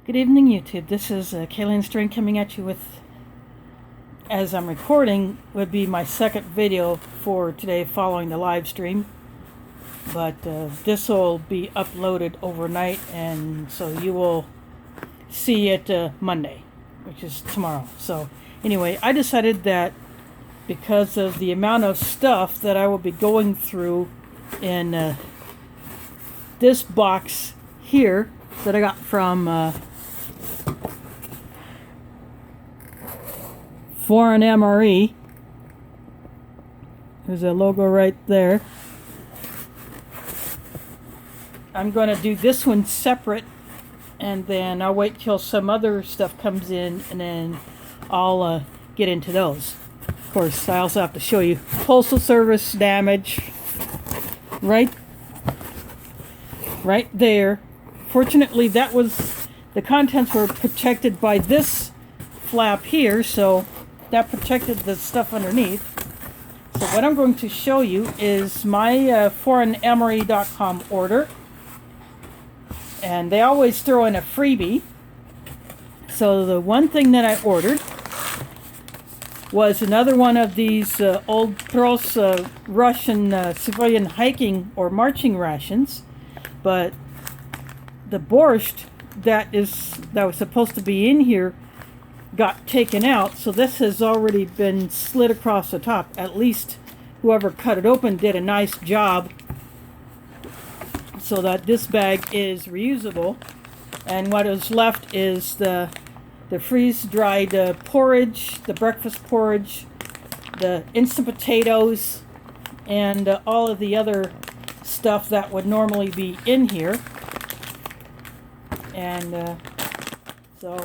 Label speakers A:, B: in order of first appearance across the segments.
A: Good evening, YouTube. This is Kayleen String coming at you with, as I'm recording, would be my second video for today following the live stream. But this will be uploaded overnight, and so you will see it Monday, which is tomorrow. So anyway, I decided that because of the amount of stuff that I will be going through in this box here that I got from foreign MRE. There's a logo right there. I'm going to do this one separate, and then I'll wait till some other stuff comes in, and then I'll get into those. Of course, I also have to show you Postal Service damage right there. Fortunately, that was, the contents were protected by this flap here, so that protected the stuff underneath. So what I'm going to show you is my foreignmre.com order. And they always throw in a freebie. So the one thing that I ordered was another one of these old Pros Russian civilian hiking or marching rations. But the borscht that was supposed to be in here got taken out, so this has already been slid across the top. At least whoever cut it open did a nice job so that this bag is reusable. And what is left is the freeze-dried porridge, the breakfast porridge, the instant potatoes, and all of the other stuff that would normally be in here. And so,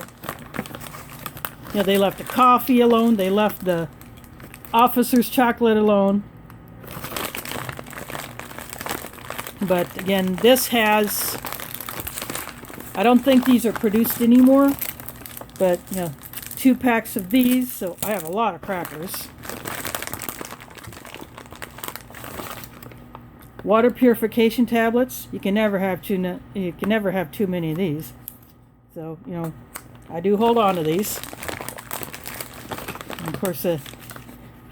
A: you know, they left the coffee alone. They left the officer's chocolate alone. But again, this has, I don't think these are produced anymore, but, you know, 2 packs of these, so I have a lot of crackers. Water purification tablets. You can never have too many of these. So, you know, I do hold on to these. And of course,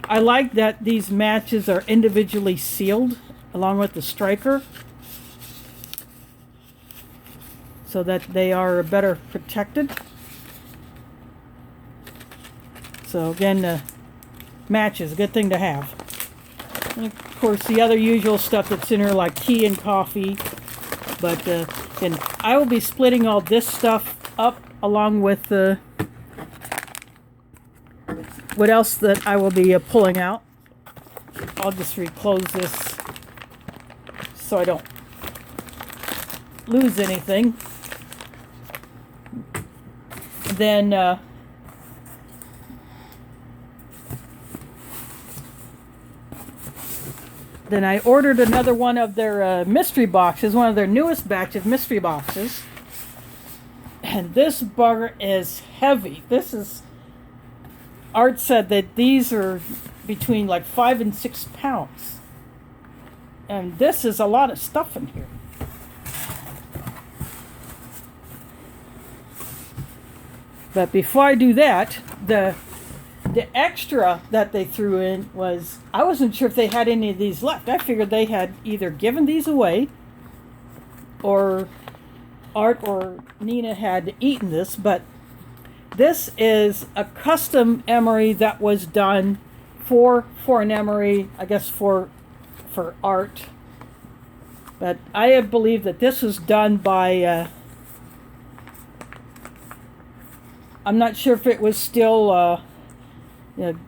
A: I like that these matches are individually sealed along with the striker, so that they are better protected. So again, matches, a good thing to have. And of course, the other usual stuff that's in here, like tea and coffee. But and I will be splitting all this stuff up along with what else that I will be pulling out. I'll just reclose this so I don't lose anything. And then I ordered another one of their mystery boxes, one of their newest batch of mystery boxes. And this bugger is heavy. Art said that these are between like 5 and 6 pounds. And this is a lot of stuff in here. But before I do that, the extra that they threw in was, I wasn't sure if they had any of these left. I figured they had either given these away or Art or Nina had eaten this, but this is a custom MRE that was done for an MRE, I guess for Art. But I believe that this was done by, I'm not sure if it was still you know,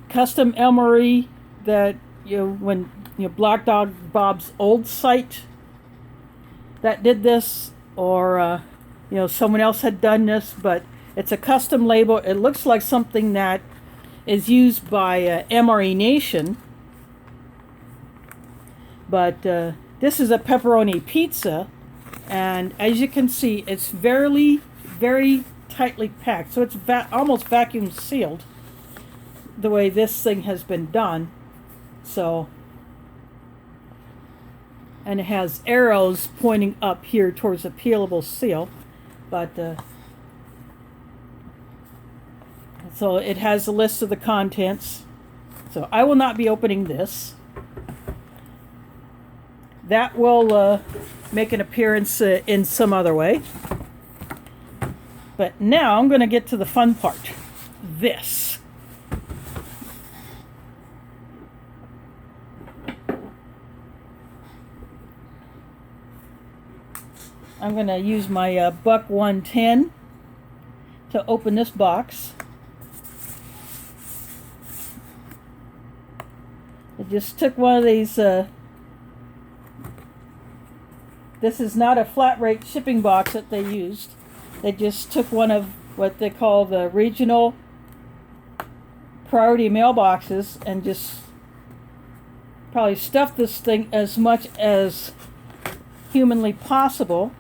A: custom MRE that, you know, when, you know, Black Dog Bob's old site that did this, or you know, someone else had done this, but it's a custom label. It looks like something that is used by MRE Nation. But this is a pepperoni pizza, and as you can see, it's very tightly packed, so it's almost vacuum sealed the way this thing has been done. So and it has arrows pointing up here towards the peelable seal. But so it has a list of the contents. So I will not be opening this. That will make an appearance in some other way. But now I'm going to get to the fun part. This. I'm going to use my Buck 110 to open this box. I just took one of these. This is not a flat rate shipping box that they used. They just took one of what they call the regional priority mailboxes and just probably stuffed this thing as much as humanly possible.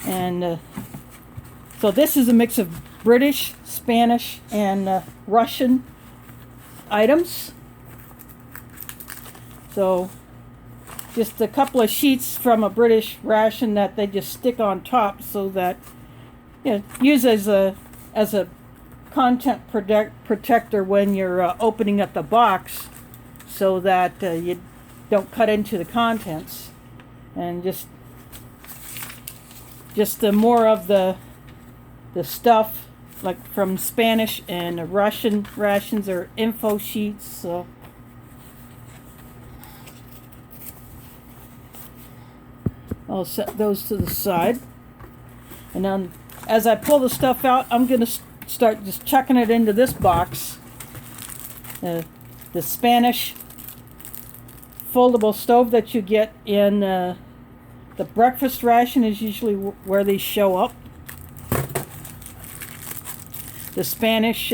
A: And so this is a mix of British, Spanish, and Russian items. So just a couple of sheets from a British ration that they just stick on top so that, you know, use as a content protector when you're opening up the box, so that you don't cut into the contents. And just more of the stuff like from Spanish and Russian rations or info sheets. So I'll set those to the side, and then as I pull the stuff out, I'm going to start just chucking it into this box. The Spanish foldable stove that you get in the breakfast ration is usually where these show up. The Spanish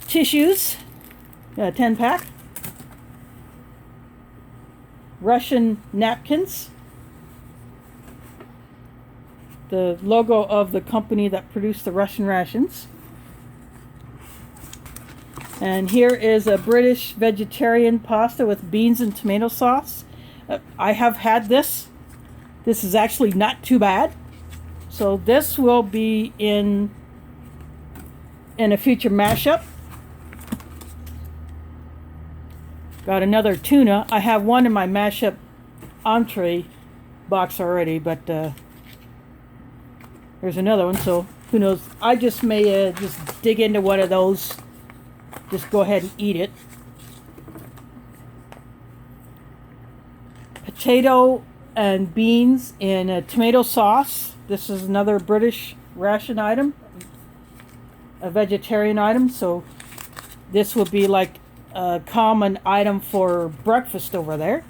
A: tissues, 10-pack. Russian napkins. The logo of the company that produced the Russian rations. And here is a British vegetarian pasta with beans and tomato sauce. I have had this. This is actually not too bad. So this will be in a future mashup. Got another tuna. I have one in my mashup entree box already, but there's another one, so who knows. I just may just dig into one of those. Just go ahead and eat it. Potato and beans in a tomato sauce. This is another British ration item, a vegetarian item, so this would be like a common item for breakfast over there.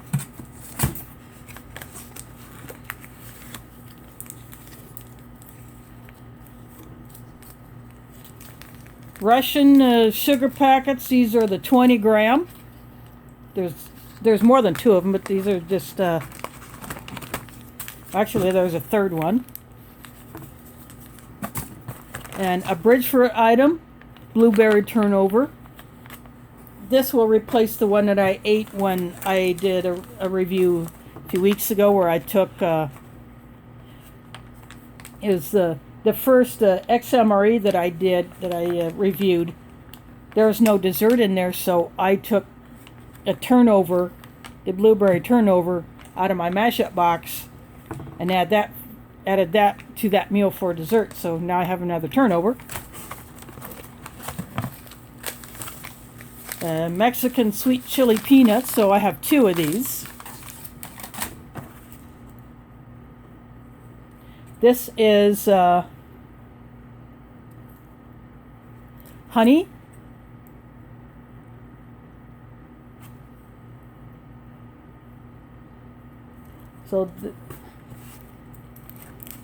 A: Russian sugar packets. These are the 20 gram. There's more than two of them, but these are just actually there's a third one. And a Bridgeford item, blueberry turnover. This will replace the one that I ate when I did a review a few weeks ago, where I took is the first MRE that I did, that I reviewed. There was no dessert in there, so I took a turnover, the blueberry turnover, out of my mashup box and added that to that meal for dessert. So now I have another turnover. Mexican sweet chili peanuts, so I have two of these. This is honey. So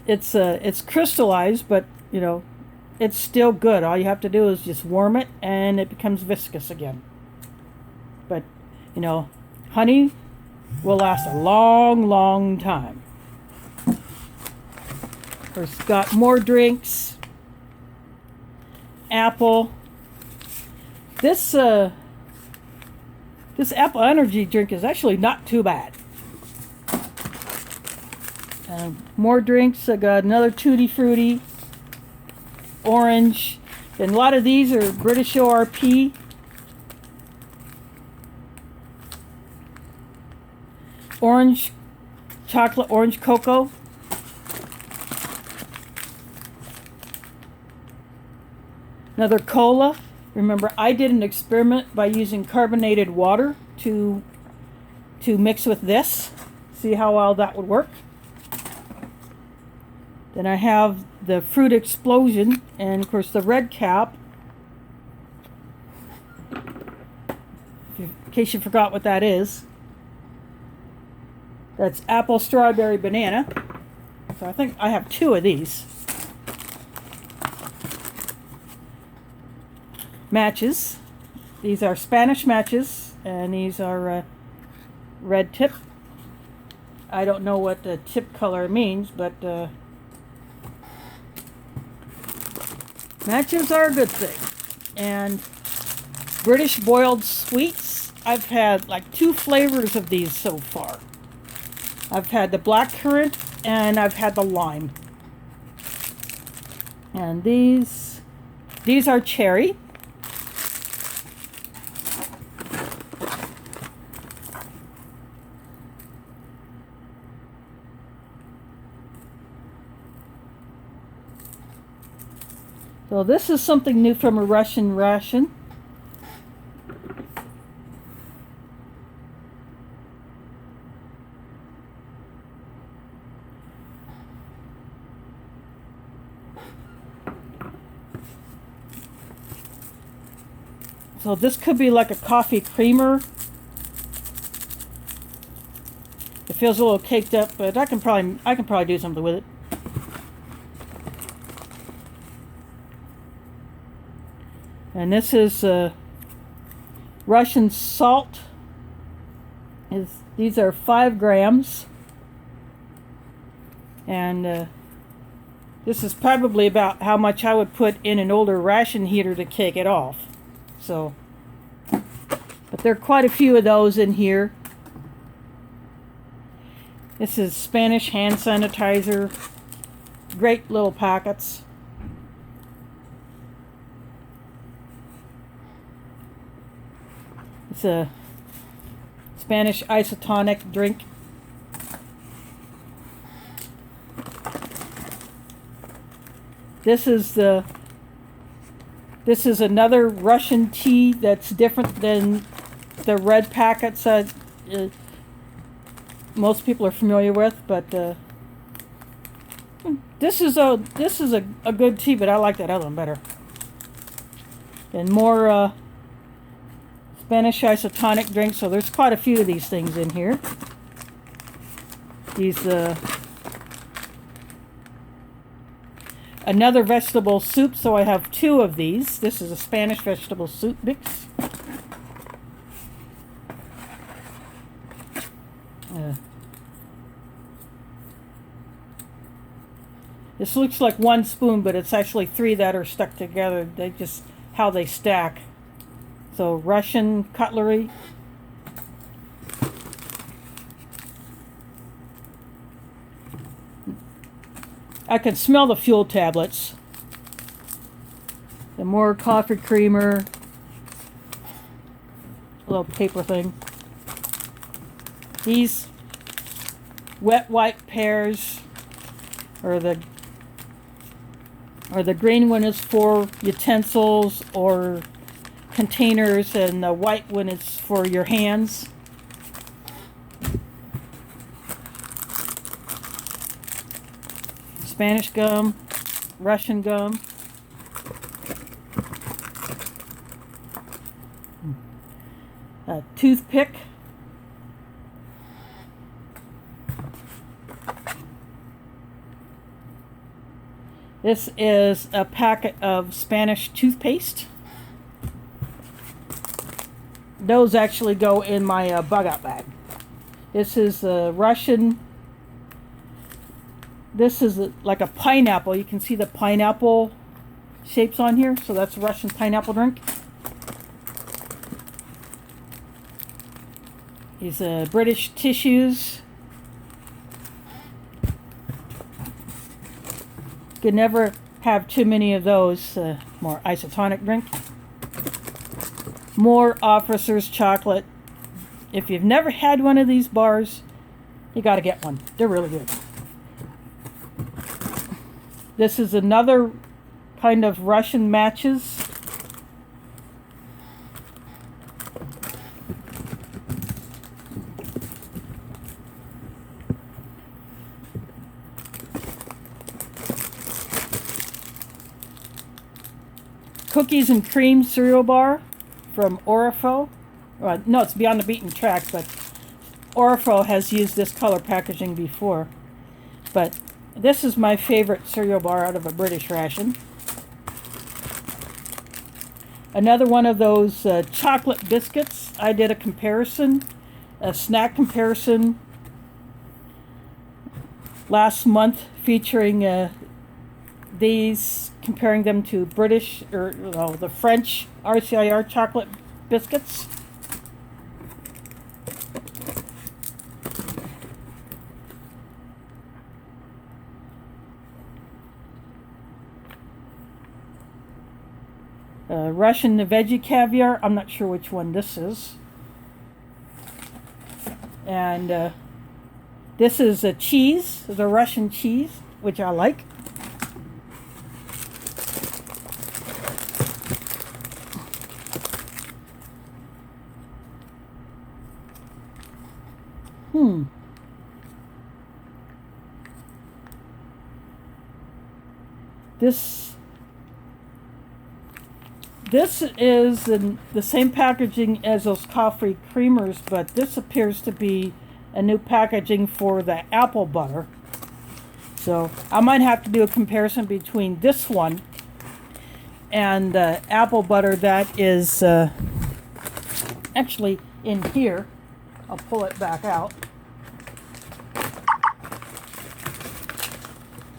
A: it's crystallized, but you know, it's still good. All you have to do is just warm it and it becomes viscous again. But you know, honey will last a long, long time. Of course, got more drinks. apple. This apple energy drink is actually not too bad. More drinks. I got another Tutti Frutti, orange, and a lot of these are British ORP. Orange, chocolate orange cocoa. Another cola. Remember, I did an experiment by using carbonated water to mix with this. See how well that would work. Then I have the Fruit Explosion, and of course the red cap. In case you forgot what that is. That's apple, strawberry, banana. So I think I have 2 of these. Matches. These are Spanish matches, and these are red tip. I don't know what the tip color means, but matches are a good thing. And British boiled sweets. I've had like 2 flavors of these so far. I've had the blackcurrant and I've had the lime. And these are cherry. So this is something new from a Russian ration. So this could be like a coffee creamer. It feels a little caked up, but I can probably do something with it. And this is Russian salt. These are 5 grams. And this is probably about how much I would put in an older ration heater to cake it off. So, but there are quite a few of those in here. This is Spanish hand sanitizer. Great little packets. It's a Spanish isotonic drink. This is another Russian tea that's different than the red packets that most people are familiar with, but this is a good tea, but I like that other one better. And more Spanish isotonic drinks. So there's quite a few of these things in here. These another vegetable soup, so I have 2 of these. This is a Spanish vegetable soup mix. This looks like 1 spoon, but it's actually 3 that are stuck together. They just how they stack. So Russian cutlery. I can smell the fuel tablets. The more coffee creamer. A little paper thing. These wet white pears, or the green one is for utensils or containers, and the white one is for your hands. Spanish gum, Russian gum. A toothpick. This is a packet of Spanish toothpaste. Those actually go in my bug out bag. This is Russian. This is like a pineapple. You can see the pineapple shapes on here. So that's Russian pineapple drink. These British tissues. Could never have too many of those. More isotonic drink. More Officer's chocolate. If you've never had one of these bars, you got to get one. They're really good. This is another kind of Russian matches. Cookies and cream cereal bar from Orifo. No, it's Beyond the Beaten Track, but Orifo has used this color packaging before. But this is my favorite cereal bar out of a British ration. Another one of those chocolate biscuits. I did a comparison, a snack comparison last month featuring these, comparing them to British, or the French RCIR chocolate biscuits. Russian veggie caviar. I'm not sure which one this is. And this is a cheese, the Russian cheese, which I like. This is in the same packaging as those coffee creamers, but this appears to be a new packaging for the apple butter. So I might have to do a comparison between this one and the apple butter that is actually in here. I'll pull it back out.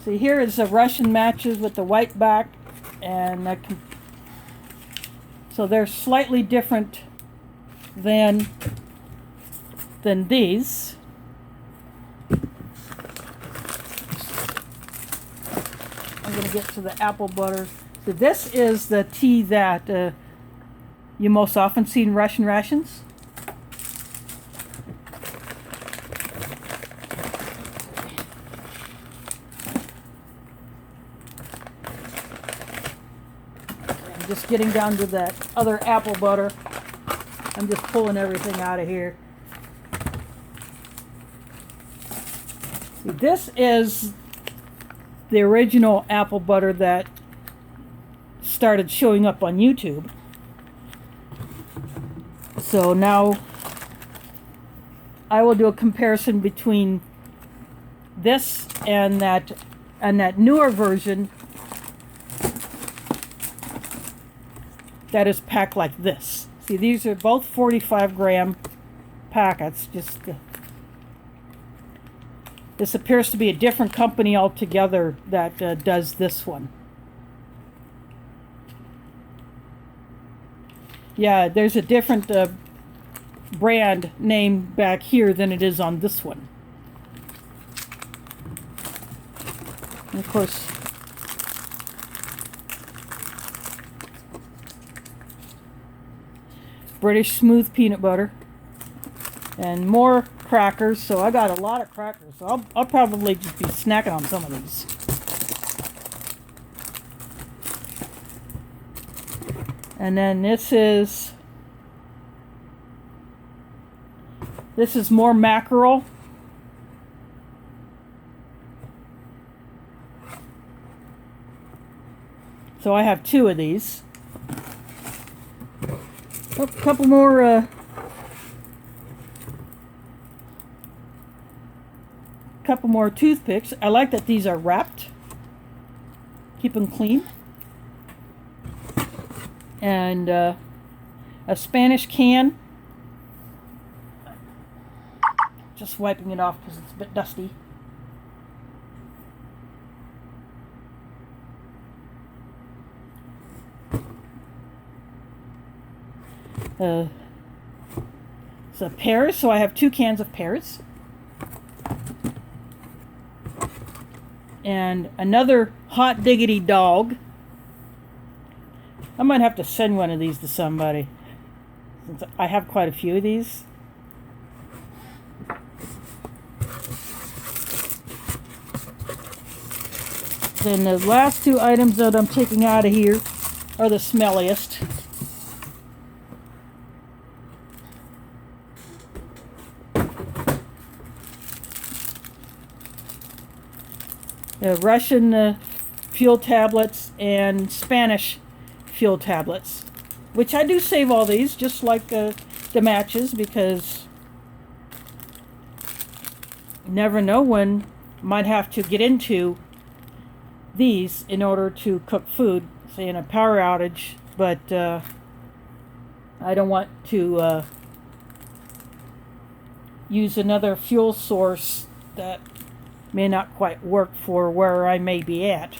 A: See, here is the Russian matches with the white back, and so they're slightly different than these. I'm going to get to the apple butter. So this is the tea that you most often see in Russian rations. Just getting down to that other apple butter. I'm just pulling everything out of here. See, this is the original apple butter that started showing up on YouTube. So now I will do a comparison between this and that newer version that is packed like this. See, these are both 45-gram packets. This appears to be a different company altogether that does this one. Yeah, there's a different brand name back here than it is on this one. And of course, British smooth peanut butter and more crackers. So I got a lot of crackers, so I'll probably just be snacking on some of these. And then this is more mackerel. So I have 2 of these. A couple more toothpicks. I like that these are wrapped. Keep them clean. And a Spanish can. Just wiping it off because it's a bit dusty. So pears, so I have 2 cans of pears. And another hot diggity dog. I might have to send one of these to somebody, since I have quite a few of these. Then the last 2 items that I'm taking out of here are the smelliest. Russian fuel tablets and Spanish fuel tablets, which I do save all these, just like the matches, because you never know when might have to get into these in order to cook food, say in a power outage, but I don't want to use another fuel source that may not quite work for where I may be at.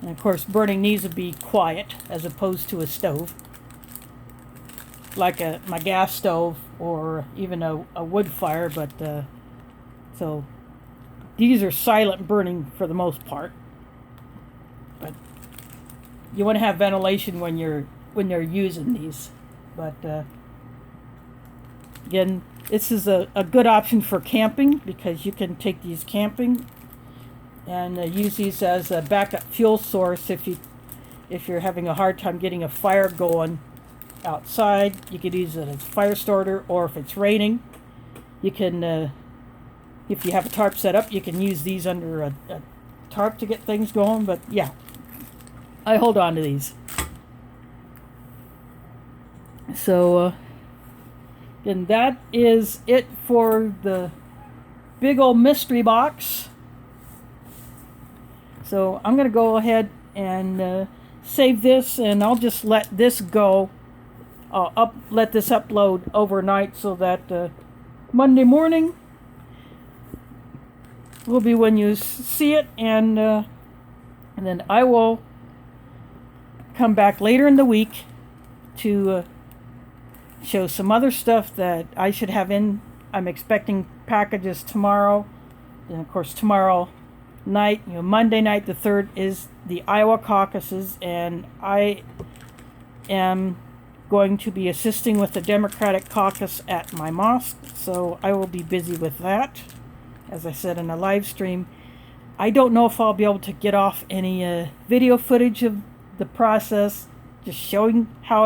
A: And of course, burning these would be quiet as opposed to a stove, like my gas stove or even a wood fire. But so these are silent burning for the most part. But you want to have ventilation when you're using these. But again, this is a good option for camping, because you can take these camping and use these as a backup fuel source if you're having a hard time getting a fire going outside. You could use it as a fire starter, or if it's raining, you can, if you have a tarp set up, you can use these under a tarp to get things going. But yeah, I hold on to these. So and that is it for the big old mystery box. So I'm going to go ahead and save this, and I'll just let this go. Let this upload overnight, so that Monday morning will be when you see it, and then I will come back later in the week to show some other stuff that I should have in. I'm expecting packages tomorrow, and of course tomorrow night, Monday night the 3rd, is the Iowa caucuses, and I am going to be assisting with the Democratic caucus at my mosque, so I will be busy with that, as I said in a live stream. I don't know if I'll be able to get off any video footage of the process, just showing how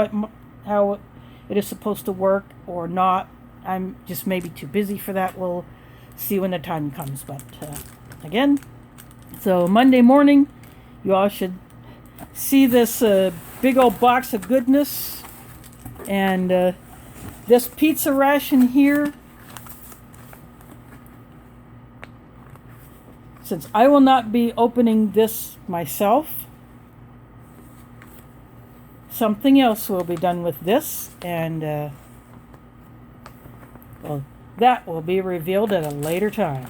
A: it is supposed to work or not. I'm just maybe too busy for that. We'll see when the time comes. But again, so Monday morning, you all should see this big old box of goodness. And this pizza ration here, since I will not be opening this myself, something else will be done with this, and well, that will be revealed at a later time.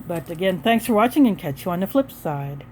A: But again, thanks for watching, and catch you on the flip side.